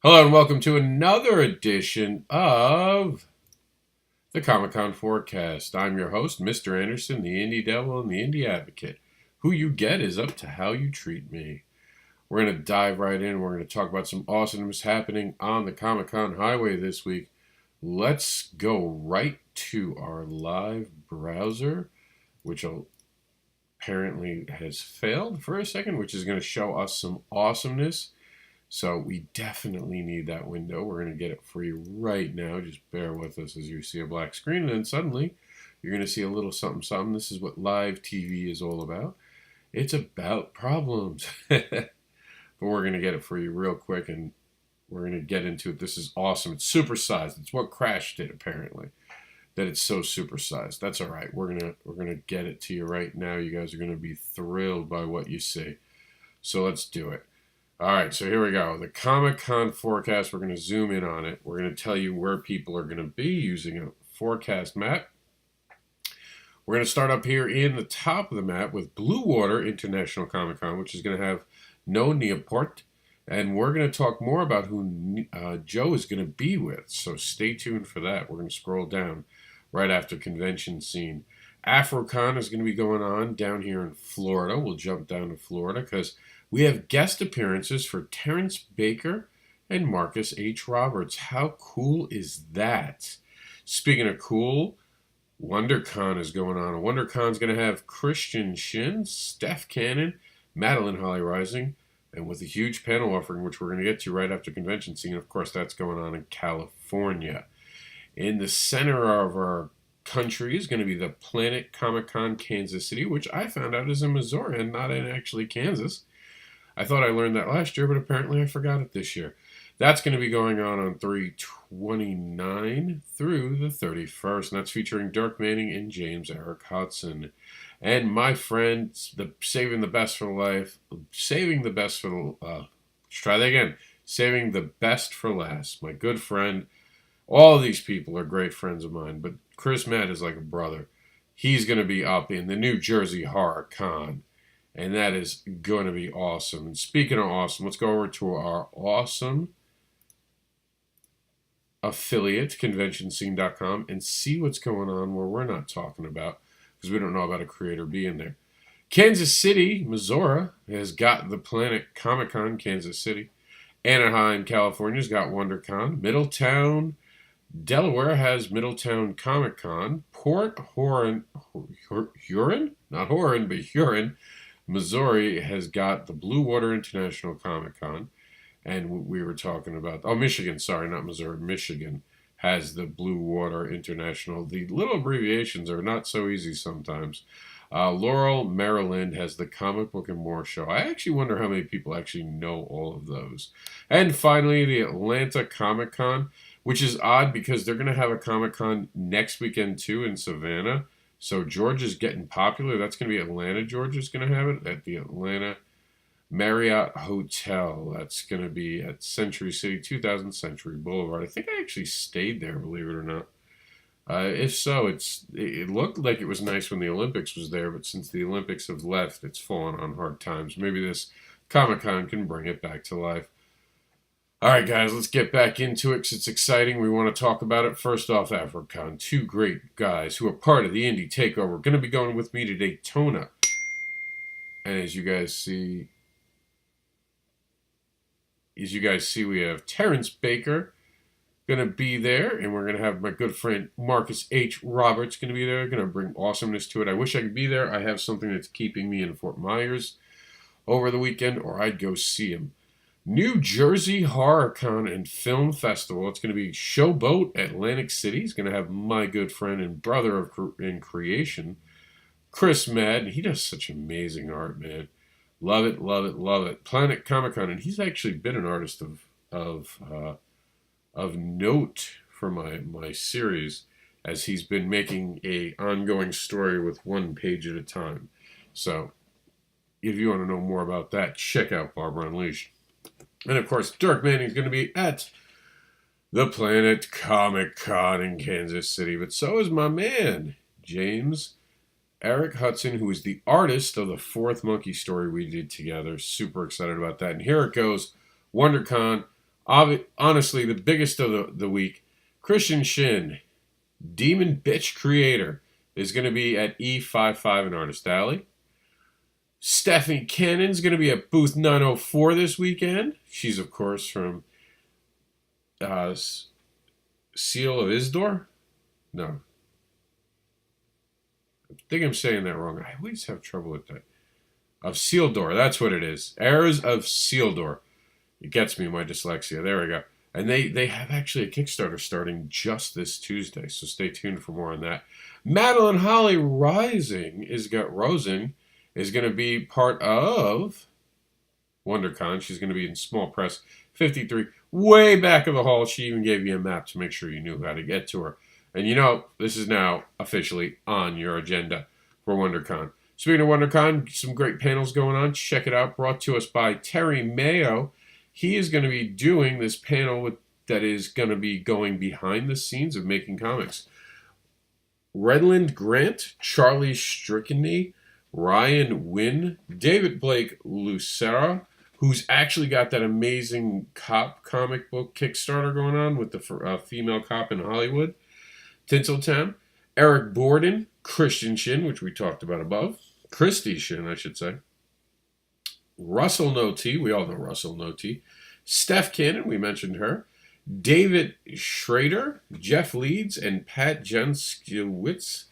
Hello and welcome to another edition of the Comic-Con Forecast. I'm your host, Mr. Anderson, the Indie Devil and the Indie Advocate. Who you get is up to how you treat me. We're going to dive right in. We're going to talk about some awesomeness happening on the Comic-Con highway this week. Let's go right to our live browser, which apparently has failed for a second, which is going to show us some awesomeness. So we definitely need that window. We're going to get it for you right now. Just bear with us as you see a black screen. And then suddenly you're going to see a little something, something. This is what live TV is all about. It's about problems. But we're going to get it for you real quick and we're going to get into it. This is awesome. It's supersized. It's what Crash did apparently. That it's so supersized. That's all right. We're gonna get it to you right now. You guys are going to be thrilled by what you see. So let's do it. All right, so here we go. The Comic-Con forecast, we're going to zoom in on it. We're going to tell you where people are going to be using a forecast map. We're going to start up here in the top of the map with Bluewater International Comic-Con, which is going to have no Nieporte. And we're going to talk more about who Joe is going to be with. So stay tuned for that. We're going to scroll down right after convention scene. AFRO is going to be going on down here in Florida. We'll jump down to Florida because we have guest appearances for Terance Baker and Marcus H. Roberts. How cool is that? Speaking of cool, WonderCon is going on. WonderCon is going to have Christian Shinn, Steph Cannon, Madeleine Holly Rising, and with a huge panel offering, which we're going to get to right after convention scene. Of course, that's going on in California. In the center of our country is going to be the Planet Comic-Con Kansas City, which I found out is in Missouri and not in actually Kansas. I thought I learned that last year, but apparently I forgot it this year. That's going to be going on 3/29 through the 31st, and that's featuring DIRK and James Erik Hodson. And my friends, saving the best for last. Saving the best for last. My good friend. All these people are great friends of mine, but Criss is like a brother. He's going to be up in the New Jersey Horror Con. And that is going to be awesome. And speaking of awesome, let's go over to our awesome affiliate, conventionscene.com, and see what's going on where we're not talking about because we don't know about a creator being there. Kansas City, Missouri has got the Planet Comic-Con, Kansas City. Anaheim, California's got WonderCon. Middletown, Delaware has Middletown Comic-Con. Port Huron, not Huron, but Huron, Missouri has got the Bluewater International Comic-Con. And we were talking about, Michigan, sorry, not Missouri, Michigan has the Bluewater International. The little abbreviations are not so easy sometimes. Laurel, Maryland has the Comic Book and More Show. I actually wonder how many people actually know all of those. And finally, the Atlanta Comic-Con, which is odd because they're going to have a Comic-Con next weekend too in Savannah. So Georgia's getting popular. That's going to be Atlanta. Georgia's going to have it at the Atlanta Marriott Hotel. That's going to be at Century City, 2000 Century Boulevard. I think I actually stayed there, believe it or not. If so, it looked like it was nice when the Olympics was there, but since the Olympics have left, it's fallen on hard times. Maybe this Comic-Con can bring it back to life. All right, guys, let's get back into it because it's exciting. We want to talk about it. First off, AFRO, two great guys who are part of the Indie Takeover, going to be going with me to Daytona. And as you guys see, we have Terance Baker going to be there, and we're going to have my good friend Marcus H. Roberts going to be there, going to bring awesomeness to it. I wish I could be there. I have something that's keeping me in Fort Myers over the weekend, or I'd go see him. New Jersey Horror Con and Film Festival. It's going to be Showboat, Atlantic City. He's going to have my good friend and brother in creation, Criss. He does such amazing art, man. Love it, love it, love it. Planet Comic-Con, and he's actually been an artist of note for my series, as he's been making a ongoing story with one page at a time. So, if you want to know more about that, check out Barbara Unleashed. And of course, DIRK is going to be at the Planet Comic-Con in Kansas City. But so is my man, James Erik Hodson, who is the artist of the fourth Monkey story we did together. Super excited about that. And here it goes. WonderCon, Honestly, the biggest of the week, Christian Shinn, Demon Bitch Creator, is going to be at E55 in Artist Alley. Stephanie Cannon's going to be at booth 904 this weekend. She's, of course, from uh, Seal of Isdor? No. I think I'm saying that wrong. I always have trouble with that. Of Sealdor, that's what it is. Errors of Sealdor. It gets me, my dyslexia. There we go. And they have actually a Kickstarter starting just this Tuesday, so stay tuned for more on that. Madeleine Holly Rosen is going to be part of WonderCon. She's going to be in small press 53, way back of the hall. She even gave you a map to make sure you knew how to get to her. And this is now officially on your agenda for WonderCon. Speaking of WonderCon, some great panels going on. Check it out. Brought to us by Terry Mayo. He is going to be doing this panel that is going to be going behind the scenes of making comics. Redland Grant, Charlie Strickney, Ryan Wynn, David Blake Lucera, who's actually got that amazing cop comic book Kickstarter going on with the female cop in Hollywood, Tinseltown, Erik Borden, Christian Shinn, which we talked about above, Christie Shinn, I should say, Russell No T, we all know Russell No T, Steph Cannon, we mentioned her, David Schrader, Jeff Leeds, and Pat Jenskiewicz,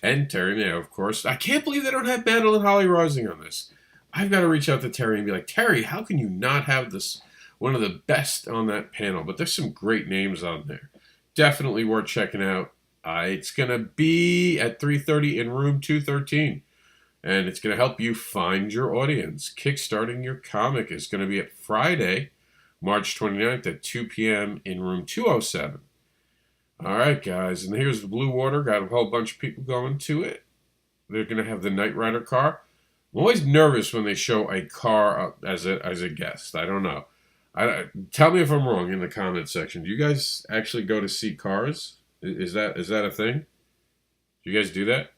and Terry Mayo, of course. I can't believe they don't have Madeleine Holly Rosen on this. I've got to reach out to Terry and be like, Terry, how can you not have this one of the best on that panel? But there's some great names on there. Definitely worth checking out. It's going to be at 3:30 in room 213. And it's going to help you find your audience. Kickstarting your comic is going to be at Friday, March 29th at 2 p.m. in room 207. All right, guys. And here's the Bluewater. Got a whole bunch of people going to it. They're going to have the Knight Rider car. I'm always nervous when they show a car up as a guest. I don't know. Tell me if I'm wrong in the comment section. Do you guys actually go to see cars? Is that a thing? Do you guys do that?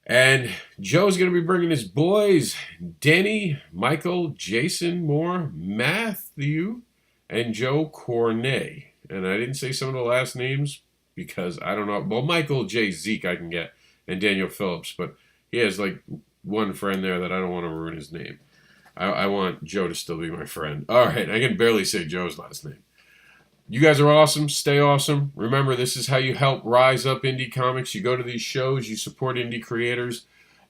And Joe's going to be bringing his boys, Danny, Michael, Jason Moore, Matthew, and Joe Cornet. And I didn't say some of the last names because I don't know. Well, Michael J. Zeke I can get, and Daniel Phillips. But he has like one friend there that I don't want to ruin his name. I want Joe to still be my friend. All right, I can barely say Joe's last name. You guys are awesome. Stay awesome. Remember, this is how you help rise up indie comics. You go to these shows, you support indie creators,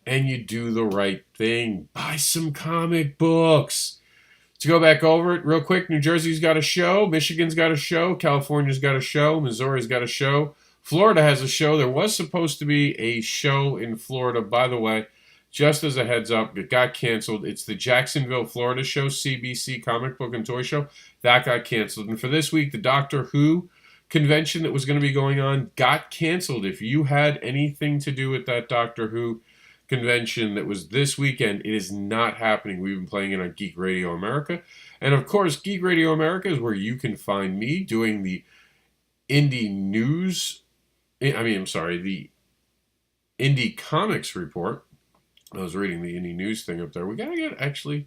and you do the right thing. Buy some comic books. To go back over it real quick, New Jersey's got a show. Michigan's got a show. California's got a show. Missouri's got a show. Florida has a show. There was supposed to be a show in Florida, by the way. Just as a heads up, it got canceled. It's the Jacksonville, Florida show, CBC Comic Book and Toy Show. That got canceled. And for this week, the Doctor Who convention that was going to be going on got canceled. If you had anything to do with that Doctor Who convention that was this weekend, it is not happening. We've been playing it on Geek Radio America. And of course, Geek Radio America is where you can find me doing the indie news. The indie comics report. I was reading the indie news thing up there. We gotta get, actually,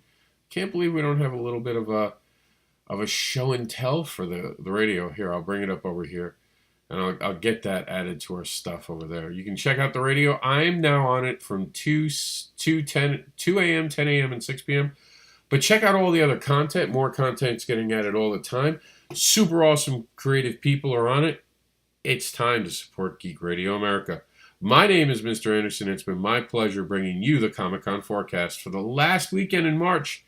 can't believe we don't have a little bit of a show and tell for the radio here. I'll bring it up over here, and I'll get that added to our stuff over there. You can check out the radio. I'm now on it from 2 a.m., 10 a.m., and 6 p.m. But check out all the other content. More content's getting added all the time. Super awesome creative people are on it. It's time to support Geek Radio America. My name is Mr. Anderson. It's been my pleasure bringing you the Comic-Con forecast for the last weekend in March.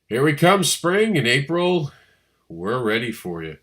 Here we come, spring and April. We're ready for you.